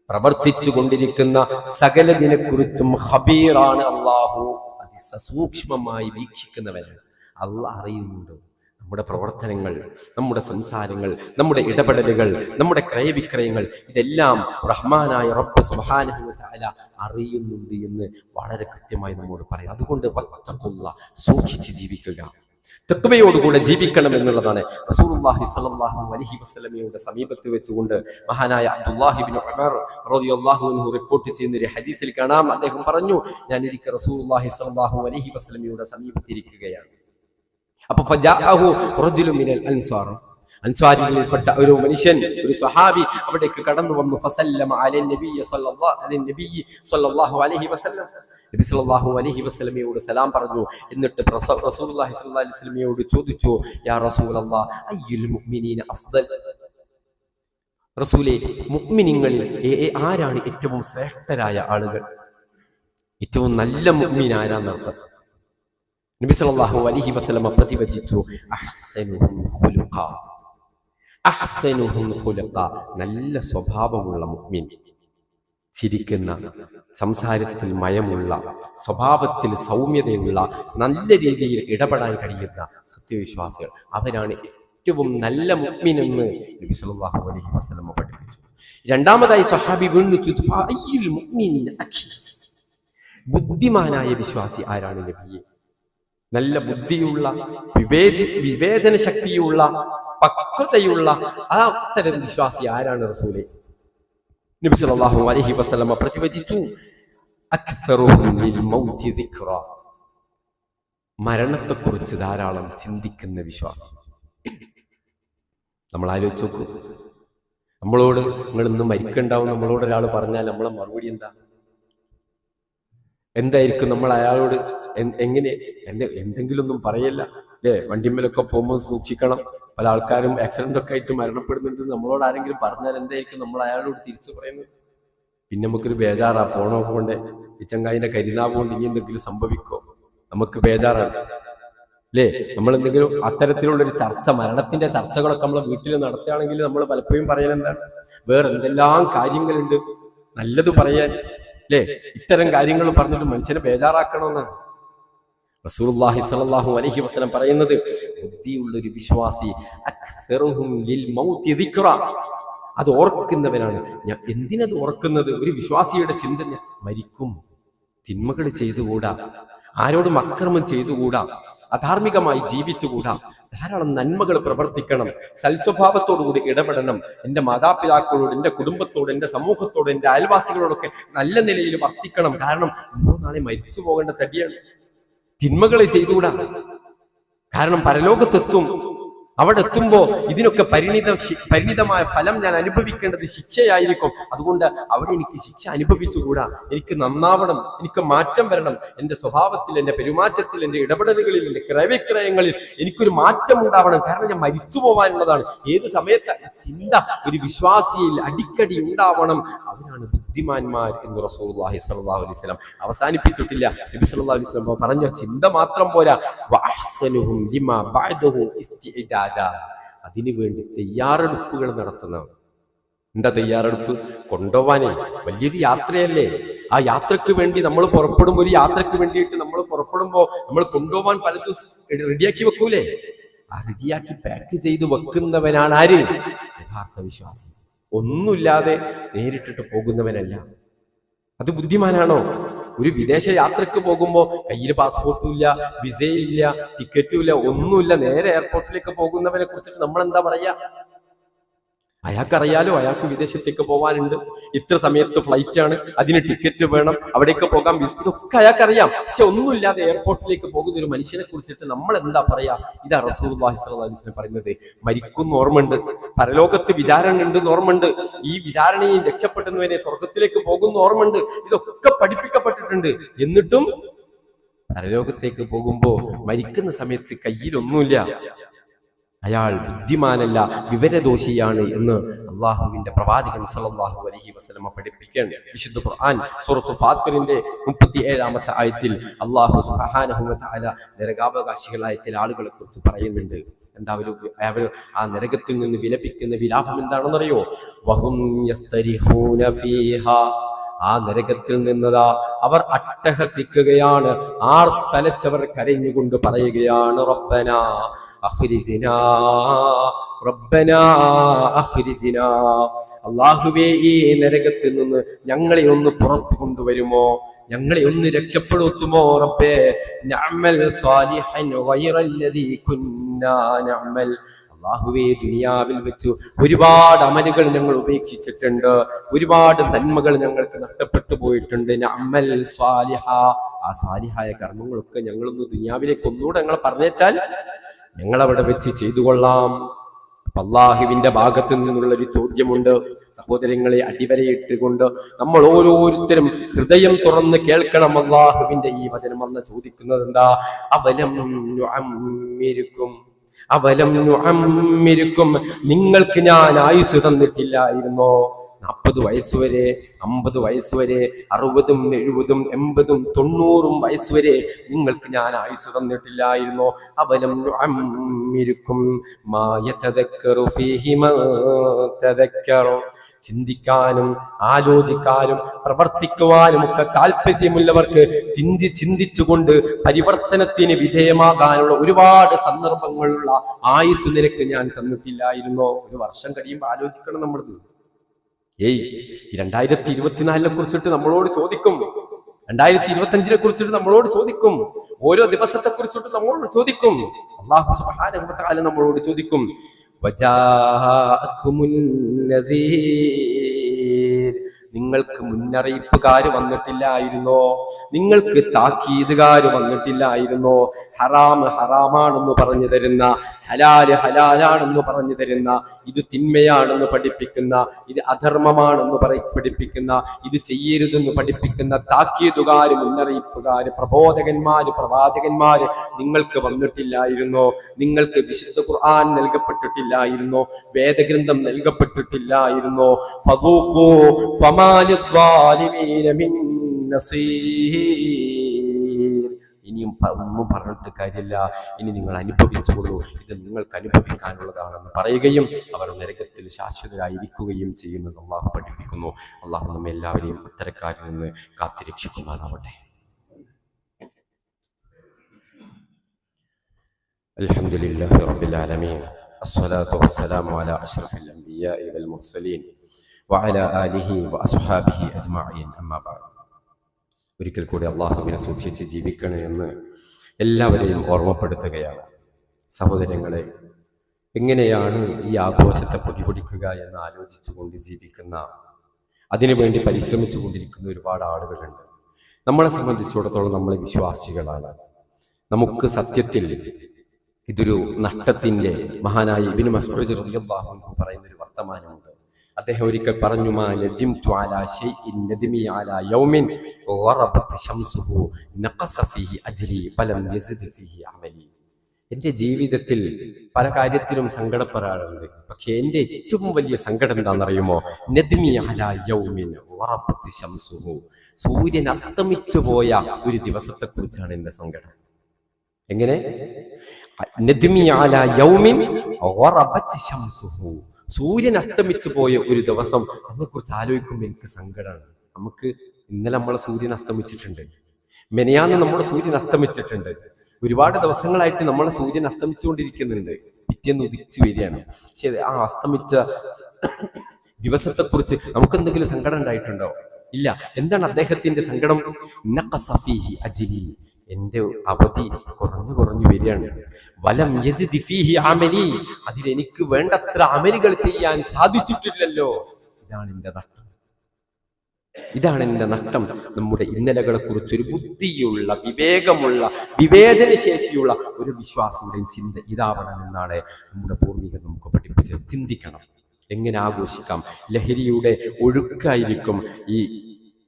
പ്രവർത്തിച്ചു കൊണ്ടിരിക്കുന്ന സകലതിനെ കുറിച്ചും ഖബീറാണ് അല്ലാഹു. അതിസൂക്ഷ്മമായി വീക്ഷിക്കുന്നവനാണ്. അള്ളാഹ് അറിയുന്നുണ്ട് നമ്മുടെ പ്രവർത്തനങ്ങൾ, നമ്മുടെ സംസാരങ്ങൾ, നമ്മുടെ ഇടപെടലുകൾ, നമ്മുടെ ക്രയവിക്രയങ്ങൾ, ഇതെല്ലാം റഹ്മാനായ റബ്ബ് സുബ്ഹാനഹു വ തആല അറിയുന്നുണ്ട് എന്ന് വളരെ കൃത്യമായി നമ്മോട് പറയാം. അതുകൊണ്ട് വത്തഖുല്ലാഹ്, സൂക്ഷിച്ച് ജീവിക്കുക, തഖ്വയോടുകൂടെ ജീവിക്കണം എന്നുള്ളതാണ്. റസൂലുള്ളാഹി സ്വല്ലല്ലാഹു അലൈഹി വസല്ലമയുടെ സമീപത്ത് വെച്ചുകൊണ്ട് മഹാനായ അബ്ദുല്ലാഹി ഇബ്നു ഉമർ റളിയല്ലാഹു അൻഹു റിപ്പോർട്ട് ചെയ്യുന്ന ഒരു ഹദീസിൽ കാണാം, അദ്ദേഹം പറഞ്ഞു, ഞാൻ ഒരിക്കൽ റസൂലുള്ളാഹി സ്വല്ലല്ലാഹു അലൈഹി വസല്ലമയുടെ സമീപത്തിരിക്കുകയാണ്. അപ്പൊ ഫജാഅഹു റജുലുൻ മിനൽ അൻസാർ, അൻസാരികളിൽപ്പെട്ട ഒരു മനുഷ്യൻ, ഒരു സ്വഹാബി അവിടേക്ക് കടന്നു വന്നു. ഫസല്ലമ അലൻ നബിയ്യ സ്വല്ലല്ലാഹു അലൈഹി വസല്ലം, നബി സല്ലല്ലാഹു അലൈഹി വസല്ലമയോട് സലാം പറഞ്ഞു. എന്നിട്ട് റസൂലുള്ളാഹി സ്വല്ലല്ലാഹു അലൈഹി വസല്ലമയോട് ചോദിച്ചു, യാ റസൂലല്ലാഹ് അയ്യുൽ മുഅ്മിനീന അഫ്ദൽ, റസൂലേ മുഅ്മിനീങ്ങളിൽ ആരാണ് ഏറ്റവും ശ്രേഷ്ഠരായ ആളുകൾ, ഏറ്റവും നല്ല മുഅ്മിൻ ആരാന്നർത്ഥം. നബി സല്ലല്ലാഹു അലൈഹി വസല്ലമ പ്രതിവചിച്ചു, അഹ്സനുഹും ഖുലുഖ, അഹ്സനുഹും ഖുലുഖ, നല്ല സ്വഭാവമുള്ള മുഅ്മിൻ, ചിരിക്കുന്ന, സംസാരത്തിൽ മയമുള്ള, സ്വഭാവത്തിൽ സൗമ്യതയുള്ള, നല്ല രീതിയിൽ ഇടപെടാൻ കഴിയുന്ന സത്യവിശ്വാസികൾ, അവരാണ് ഏറ്റവും നല്ല മുഅ്മിൻ എന്ന് നബി സല്ലല്ലാഹു അലൈഹി വസല്ലമ പഠിപ്പിച്ചു. രണ്ടാമതായി സ്വഹാബി വീണ്ടും ചോദിച്ചു, അയ്യുൽ മുഅ്മിനീന അഖീസ്, ബുദ്ധിമാനായ വിശ്വാസി ആരാണ് നബിയെ? നല്ല ബുദ്ധിയുള്ള, വിവേചന ശക്തിയുള്ള, പക്വതയുള്ള ആ അത്തരം വിശ്വാസി ആരാണ് റസൂലേ? നബി സല്ലല്ലാഹു അലൈഹി വസല്ലമ പ്രതിവചിച്ചു, അക്സറുഹും ലിൽ മൗതി ദിക്റ, മരണത്തെക്കുറിച്ച് ധാരാളം ചിന്തിക്കുന്ന വിശ്വാസി. നമ്മൾ ആലോചിച്ച് നോക്കൂ, നമ്മളോട് നിങ്ങൾ ഇന്ന് മരിക്കണ്ടാവും നമ്മളോട് ഒരാൾ പറഞ്ഞാൽ നമ്മളെ മറുപടി എന്തായിരിക്കും? നമ്മൾ അയാളോട് എങ്ങനെ എന്തെങ്കിലും ഒന്നും പറയല്ല അല്ലേ? വണ്ടിമ്മലൊക്കെ പോകുമ്പോൾ സൂക്ഷിക്കണം, പല ആൾക്കാരും ആക്സിഡന്റ് ഒക്കെ ആയിട്ട് മരണപ്പെടുന്നുണ്ട്. നമ്മളോട് ആരെങ്കിലും പറഞ്ഞാൽ എന്തായിരിക്കും നമ്മൾ അയാളോട് തിരിച്ചു പറയുന്നത്? പിന്നെ നമുക്കൊരു ബേജാറാ, പോണോ കൊണ്ട് ഈ ചങ്ങായിന്റെ കരിനാവ് കൊണ്ട് ഇനി എന്തെങ്കിലും സംഭവിക്കോ, നമുക്ക് ബേജാറാണ് അല്ലേ? നമ്മൾ എന്തെങ്കിലും അത്തരത്തിലുള്ളൊരു ചർച്ച, മരണത്തിന്റെ ചർച്ചകളൊക്കെ നമ്മളെ വീട്ടിൽ നടത്തുകയാണെങ്കിൽ നമ്മൾ പലപ്പോഴും പറയലെന്താണ്, വേറെ എന്തെല്ലാം കാര്യങ്ങളുണ്ട് നല്ലത് പറയാൻ അല്ലേ? ഇത്തരം കാര്യങ്ങൾ പറഞ്ഞിട്ട് മനുഷ്യനെ ബേജാറാക്കണമെന്നാണ് റസൂലുള്ളാഹി സ്വല്ലല്ലാഹു അലൈഹി വസല്ലം പറയുന്നത്. ബുദ്ധിയുള്ളൊരു വിശ്വാസി അക്സറുഹും ലിൽ മൗതി ദിക്റ, അത് ഓർക്കുന്നവനാണ്. ഞാൻ എന്തിനത് ഓർക്കുന്നത്? ഒരു വിശ്വാസിയുടെ ചിന്ത മരിക്കും, തിന്മകൾ ചെയ്തുകൂടാ, ആരോടും അക്രമം ചെയ്തുകൂടാ, അധാർമികമായി ജീവിച്ചുകൂടാ, ധാരാളം നന്മകൾ പ്രവർത്തിക്കണം, സൽസ്വഭാവത്തോടുകൂടി ഇടപെടണം, എൻ്റെ മാതാപിതാക്കളോട്, എൻ്റെ കുടുംബത്തോട്, എൻ്റെ സമൂഹത്തോട്, എൻ്റെ അയൽവാസികളോടൊക്കെ നല്ല നിലയിൽ വർത്തിക്കണം. കാരണം നാളെ മരിച്ചു പോകേണ്ട തടിയാണ്. തിന്മകൾ ചെയ്തുകൂടാ, കാരണം പരലോകത്തെത്തും. അവിടെ എത്തുമ്പോ ഇതിനൊക്കെ പരിണിതമായ ഫലം ഞാൻ അനുഭവിക്കേണ്ടത് ശിക്ഷയായിരിക്കും. അതുകൊണ്ട് അവിടെ എനിക്ക് ശിക്ഷ അനുഭവിച്ചുകൂടാ. എനിക്ക് നന്നാവണം, എനിക്ക് മാറ്റം വരണം. എൻ്റെ സ്വഭാവത്തിൽ, എൻ്റെ പെരുമാറ്റത്തിൽ, എൻ്റെ ഇടപെടലുകളിൽ, എൻ്റെ ക്രയവിക്രയങ്ങളിൽ എനിക്കൊരു മാറ്റം ഉണ്ടാവണം. കാരണം ഞാൻ മരിച്ചു പോവാനുള്ളതാണ്. ഏത് സമയത്ത് ചിന്ത ഒരു വിശ്വാസിയിൽ അടിക്കടി ഉണ്ടാവണം. അവരാണ് ബുദ്ധിമാന്മാർ എന്ന് റസൂലുള്ളാഹി സ്വല്ലല്ലാഹു അലൈഹി വസല്ലം അവസാനിപ്പിച്ചിട്ടില്ല. നബി സല്ലല്ലാഹു അലൈഹി വസല്ലം പറഞ്ഞ ചിന്ത മാത്രം പോരാ, വഅഹ്സനുഹും ലിമാ ബഅദഹു ഇസ്തിഅദാദ, അതിനുവേണ്ടി തയ്യാറെടുപ്പുകൾ നടത്തുന്നവർ. എന്താ തയ്യാറെടുപ്പ്? കൊണ്ടുപോവാനേ വലിയൊരു യാത്രയല്ലേ. ആ യാത്രക്ക് വേണ്ടി നമ്മൾ പുറപ്പെടുമ്പോൾ, ഒരു യാത്രക്ക് വേണ്ടിയിട്ട് നമ്മൾ പുറപ്പെടുമ്പോൾ നമ്മൾ കൊണ്ടുപോകാൻ പലതും റെഡിയാക്കി വെക്കൂലേ? ആ റെഡിയാക്കി പാക്ക് ചെയ്ത് വെക്കുന്നവനാണ് ആര്? യഥാർത്ഥ വിശ്വാസി. ഒന്നുമില്ലാതെ നേരിട്ടിട്ട് പോകുന്നവനല്ല. അത് ബുദ്ധിമാനാണോ? ഒരു വിദേശ യാത്രക്ക് പോകുമ്പോൾ കയ്യിൽ പാസ്പോർട്ടും ഇല്ല, വിസയും ഇല്ല, ടിക്കറ്റും ഇല്ല, ഒന്നുമില്ല, നേരെ എയർപോർട്ടിലേക്ക് പോകുന്നവനെ കുറിച്ചിട്ട് നമ്മൾ എന്താ പറയാ? അയാൾക്കറിയാലോ അയാൾക്ക് വിദേശത്തേക്ക് പോകാനുണ്ട്, ഇത്ര സമയത്ത് ഫ്ലൈറ്റ് ആണ്, അതിന് ടിക്കറ്റ് വേണം, അവിടേക്ക് പോകാൻ വിസ, ഇതൊക്കെ അയാൾക്കറിയാം. പക്ഷെ ഒന്നുമില്ലാതെ എയർപോർട്ടിലേക്ക് പോകുന്ന ഒരു മനുഷ്യനെ കുറിച്ചിട്ട് നമ്മൾ എന്താ പറയാ? ഇതാ റസൂലുള്ളാഹി സ്വല്ലല്ലാഹു അലൈഹി വസല്ലം പറയുന്നത്. മരിക്കുന്ന ഓർമ്മയുണ്ട്, പരലോകത്ത് വിചാരണ ഉണ്ട് ഓർമ്മയുണ്ട്, ഈ വിചാരണയിൽ രക്ഷപ്പെടുന്നവനെ സ്വർഗത്തിലേക്ക് പോകുന്ന ഓർമ്മയുണ്ട്. ഇതൊക്കെ പഠിപ്പിക്കപ്പെട്ടിട്ടുണ്ട്. എന്നിട്ടും പരലോകത്തേക്ക് പോകുമ്പോ മരിക്കുന്ന സമയത്ത് കയ്യിലൊന്നുമില്ല, അയാൾ ബുദ്ധിമാനല്ല, വിവരദോഷിയാണ് എന്ന് അള്ളാഹുവിന്റെ പ്രവാചകൻ സല്ലല്ലാഹു അലൈഹി വസല്ലം പഠിപ്പിക്കുകയാണ്. വിശുദ്ധ ഖുർആൻ സൂറത്തുൽ ഫാത്തിറിന്റെ 37-ാമത്തെ ആയത്തിൽ അള്ളാഹു സുബ്ഹാനഹു വ തആല നരകാവകാശികളായ ചില ആളുകളെ കുറിച്ച് പറയുന്നുണ്ട്. എന്താ അവർ ആ നരകത്തിൽ നിന്ന് വിലപിക്കുന്ന വിലാപം എന്താണെന്നറിയോ? വഹും യസ്തരിഹൂന ഫീഹാ, ആ നരകത്തിൽ നിന്നതാ അവർ അട്ടഹസിക്കുകയാണ്, ആർത്തലച്ചവർ കരഞ്ഞുകൊണ്ട് പറയുകയാണ്, റബ്ബനാ അഖ്രിജ്നാ, റബ്ബനാ അഖ്രിജ്നാ, അല്ലാഹുവേ ഈ നരകത്തിൽ നിന്ന് ഞങ്ങളെ ഒന്ന് പുറത്തു കൊണ്ടുവരുമോ, ഞങ്ങളെ ഒന്ന് രക്ഷപ്പെടുത്തുമോ റബ്ബേ, നഅമൽ സാലിഹൻ ഗൈറല്ലദീ കുന്നാ നഅമൽ, അല്ലാഹുവേ ദുനിയാവിൽ വെച്ച് ഒരുപാട് അമലുകൾ ഞങ്ങൾ ഉപേക്ഷിച്ചിട്ടുണ്ട്, ഒരുപാട് നന്മകൾ ഞങ്ങൾക്ക് നഷ്ടപ്പെട്ടു പോയിട്ടുണ്ട്. നഅമൽ സാലിഹ, ആ സാലിഹായ കർമ്മങ്ങളൊക്കെ ഞങ്ങളൊന്ന് ദുനിയാവിലേക്ക് ഒന്നുകൂടെ ഞങ്ങൾ പറഞ്ഞേച്ചാൽ ഞങ്ങൾ അവിടെ വെച്ച് ചെയ്തു കൊള്ളാം. അല്ലാഹുവിന്റെ ഭാഗത്തു നിന്നുള്ള ഒരു ചോദ്യമുണ്ട് സഹോദരങ്ങളെ, അടിവരയിട്ടുകൊണ്ട് നമ്മൾ ഓരോരുത്തരും ഹൃദയം തുറന്ന് കേൾക്കണം. അല്ലാഹുവിന്റെ ഈ വചനം അന്ന് ചോദിക്കുന്നത് എന്താ? അവലം നുഅമ്മിരുക്കും, അവലം നുഅമ്മിരുക്കും, നിങ്ങൾക്ക് ഞാൻ ആയുസ് തന്നിട്ടില്ലായിരുന്നോ? 40 വയസ്സുവരെ, 50 വയസ്സുവരെ, 60, 70, 80, 90 വയസ്സുവരെ നിങ്ങൾക്ക് ഞാൻ ആയുസ് തന്നിട്ടില്ലായിരുന്നോ? അവലം നുഅമ്മിരുക്കും മാ യതദക്കറു ഫീഹി മാ തദക്കറു, ചിന്തിക്കാനും ആലോചിക്കാനും പ്രവർത്തിക്കുവാനും ഒക്കെ താല്പര്യമുള്ളവർക്ക് ചിന്തിച്ചുകൊണ്ട് പരിവർത്തനത്തിന് വിധേയമാകാനുള്ള ഒരുപാട് സന്ദർഭങ്ങളുള്ള ആയുസ് നിനക്ക് ഞാൻ തന്നിട്ടില്ലായിരുന്നോ? ഒരു വർഷം കഴിയുമ്പോൾ ആലോചിക്കണം നമ്മൾ. 2024 കുറിച്ചിട്ട് നമ്മളോട് ചോദിക്കും, 2025 കുറിച്ചിട്ട് നമ്മളോട് ചോദിക്കും, ഓരോ ദിവസത്തെ കുറിച്ചിട്ട് നമ്മളോട് ചോദിക്കും. അല്ലാഹു സുബ്ഹാനഹു വ തആല നമ്മളോട് ചോദിക്കും, വജാഅകുമുൻ നദീർ, നിങ്ങൾക്ക് മുന്നറിയിപ്പുകാർ വന്നിട്ടില്ലായിരുന്നോ? നിങ്ങൾക്ക് താക്കീതുകാർ വന്നിട്ടില്ലായിരുന്നോ? ഹറാം ഹറാമാണെന്ന് പറഞ്ഞു തരുന്ന, ഹലാല് ഹലാലാണെന്ന് പറഞ്ഞു തരുന്ന, ഇത് തിന്മയാണെന്ന് പഠിപ്പിക്കുന്ന, ഇത് അധർമ്മമാണെന്ന് പഠിപ്പിക്കുന്ന, ഇത് ചെയ്യരുതെന്ന് പഠിപ്പിക്കുന്ന താക്കീതുകാര്, മുന്നറിയിപ്പുകാര്, പ്രബോധകന്മാര്, പ്രവാചകന്മാര് നിങ്ങൾക്ക് വന്നിട്ടില്ലായിരുന്നോ? നിങ്ങൾക്ക് വിശുദ്ധ ഖുർആൻ നൽകപ്പെട്ടിട്ടില്ലായിരുന്നോ? വേദഗ്രന്ഥം നൽകപ്പെട്ടിട്ടില്ലായിരുന്നോ? ഫദൂഖൂ ഫമാ ലിദ്ദാലിമീന മിൻ നസീർ, ഇനിയും ഒന്നും പറഞ്ഞിട്ട് കാര്യമില്ല, ഇനി നിങ്ങൾ അനുഭവിച്ചുകൊള്ളൂ, ഇത് നിങ്ങൾക്ക് അനുഭവിക്കാനുള്ളതാണെന്ന് പറയുകയും അവർ നരകത്തിൽ ശാശ്വതരായിരിക്കുകയും ചെയ്യുന്നത് അള്ളാഹു പഠിപ്പിക്കുന്നു. അള്ളാഹു നമ്മെ എല്ലാവരെയും അത്തരക്കാരിൽ നിന്ന് കാത്തിരക്ഷിക്കുമാറാവട്ടെ. അൽഹംദുലില്ലാഹി റബ്ബിൽ ആലമീൻ, അസ്സലാത്തു വസ്സലാമു അലാ അഷ്റഫിൽ അംബിയാഇ വൽ മുർസലീൻ വഅലാ ആലിഹി വഅസ്ഹാബിഹി അജ്മഈൻ, അമ്മാ ബഅദ്. ഒരിക്കൽ കൂടി അള്ളാഹുവിനെ സൂക്ഷിച്ച് ജീവിക്കണേ എന്ന് എല്ലാവരെയും ഓർമ്മപ്പെടുത്തുകയാണ്. സഹോദരങ്ങളെ, എങ്ങനെയാണ് ഈ ആഘോഷത്തെ പൊടിപൊടിക്കുക എന്ന് ആലോചിച്ചുകൊണ്ട് ജീവിക്കുന്ന, അതിനുവേണ്ടി പരിശ്രമിച്ചു കൊണ്ടിരിക്കുന്ന ഒരുപാട് ആളുകളുണ്ട്. നമ്മളെ സംബന്ധിച്ചിടത്തോളം നമ്മൾ വിശ്വാസികളാണ്. നമുക്ക് സത്യത്തിൽ ഇതൊരു നഷ്ടത്തിന്റെ, മഹാനായ ഇബ്നു മസ്ഊദ് റളിയല്ലാഹു അൻഹു പറയുന്നൊരു വർത്തമാനമുണ്ട്. അദ്ദേഹം ഒരിക്കൽ പറഞ്ഞു, മാ നദിംതു അലാ ശൈഇൻ നദിമി അലാ യൗമിൻ ഗറബത് ശംസുഹു നഖസ ഫീഹി അജ്രി ഫലം യസിദ് ഫീഹി അമലി. എൻ്റെ ജീവിതത്തിൽ പല കാര്യത്തിലും സങ്കടപ്പെടാറുണ്ട്, പക്ഷെ എൻ്റെ ഏറ്റവും വലിയ സങ്കടം എന്താണെന്നറിയുമോ? നദിമി അലാ യൗമിൻ ഗറബത് ശംസുഹു, സൂര്യൻ അസ്തമിച്ചു പോയ ഒരു ദിവസത്തെ കുറിച്ചാണ് എൻ്റെ സങ്കടം. എങ്ങനെ? നദിമി അലാ യൗമിൻ ഗറബത് ശംസുഹു, സൂര്യൻ അസ്തമിച്ചു പോയ ഒരു ദിവസം, അതിനെക്കുറിച്ച് ആലോചിക്കുമ്പോൾ എനിക്ക് സങ്കടമാണ്. നമുക്ക് ഇന്നലെ നമ്മളെ സൂര്യൻ അസ്തമിച്ചിട്ടുണ്ട്, മെനയാന്ന് നമ്മുടെ സൂര്യൻ അസ്തമിച്ചിട്ടുണ്ട്, ഒരുപാട് ദിവസങ്ങളായിട്ട് നമ്മളെ സൂര്യൻ അസ്തമിച്ചുകൊണ്ടിരിക്കുന്നുണ്ട്, പിറ്റേന്ന് ഉദിച്ചു വരികയാണ്. പക്ഷെ ആ അസ്തമിച്ച ദിവസത്തെക്കുറിച്ച് നമുക്ക് എന്തെങ്കിലും സങ്കടം ഉണ്ടായിട്ടുണ്ടോ? ഇല്ല. എന്താണ് അദ്ദേഹത്തിന്റെ സങ്കടം? നഖസ ഫീഹി അജ്ലി, എന്റെ അവധി കുറഞ്ഞു കുറഞ്ഞു വരികയാണ്. വലം യസിദ് ഫീഹി അമലി, അതിൽ എനിക്ക് വേണ്ടത്ര അമലുകൾ ചെയ്യാൻ സാധിച്ചിട്ടില്ലല്ലോ. ഇതാണ് എന്റെ നഷ്ടം, ഇതാണ് എന്റെ നഷ്ടം. നമ്മുടെ ഇന്നലകളെ കുറിച്ച് ഒരു ബുദ്ധിയുള്ള, വിവേകമുള്ള, വിവേചന ശേഷിയുള്ള ഒരു വിശ്വാസിയുടെ ചിന്ത ഇതാവണമെന്നാണ് നമ്മുടെ പൂർവികർ നമുക്ക് പഠിപ്പിച്ചത്. ചിന്തിക്കണം, എങ്ങനെ ആഘോഷിക്കാം. ലഹരിയുടെ ഒഴുക്കായിരിക്കും ഈ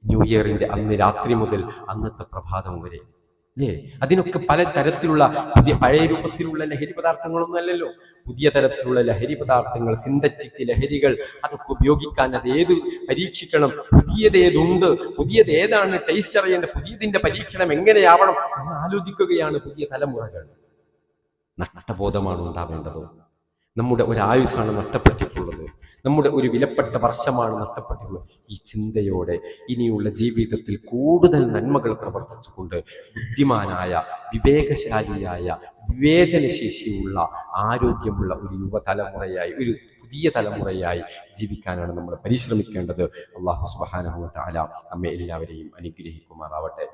ന്യൂ ഇയറിന്റെ അന്ന് രാത്രി മുതൽ അന്നത്തെ പ്രഭാതം വരെ, അല്ലേ? അതിനൊക്കെ പല തരത്തിലുള്ള പഴയ രൂപത്തിലുള്ള ലഹരി പദാർത്ഥങ്ങളൊന്നും അല്ലല്ലോ. പുതിയ തരത്തിലുള്ള ലഹരി പദാർത്ഥങ്ങൾ, സിന്തറ്റിക് ലഹരികൾ, അതൊക്കെ ഉപയോഗിക്കാൻ അത് ഏത് പരീക്ഷിക്കണം, പുതിയതേതുണ്ട്, പുതിയതേതാണ് ടേസ്റ്റ് അറിയേണ്ട, പുതിയതിന്റെ പരീക്ഷണം എങ്ങനെയാവണം എന്ന് ആലോചിക്കുകയാണ് പുതിയ തലമുറകൾ. നഷ്ടബോധമാണ് ഉണ്ടാവേണ്ടത്. നമ്മുടെ ഒരു ആയുസ്സാണ് നഷ്ടപ്പെട്ടിട്ടുള്ളത്, നമ്മുടെ ഒരു വിലപ്പെട്ട വർഷമാണ് നഷ്ടപ്പെട്ടിട്ടുള്ളത്. ഈ ചിന്തയോടെ ഇനിയുള്ള ജീവിതത്തിൽ കൂടുതൽ നന്മകൾ പ്രവർത്തിച്ചുകൊണ്ട് ബുദ്ധിമാനായ, വിവേകശാലിയായ, വിവേചനശേഷിയുള്ള, ആരോഗ്യമുള്ള ഒരു യുവതലമുറയായി, ഒരു പുതിയ തലമുറയായി ജീവിക്കാനാണ് നമ്മൾ പരിശ്രമിക്കേണ്ടത്. അല്ലാഹു സുബ്ഹാനഹു വ തആല നമ്മെ എല്ലാവരെയും അനുഗ്രഹിക്കുമാറാവട്ടെ.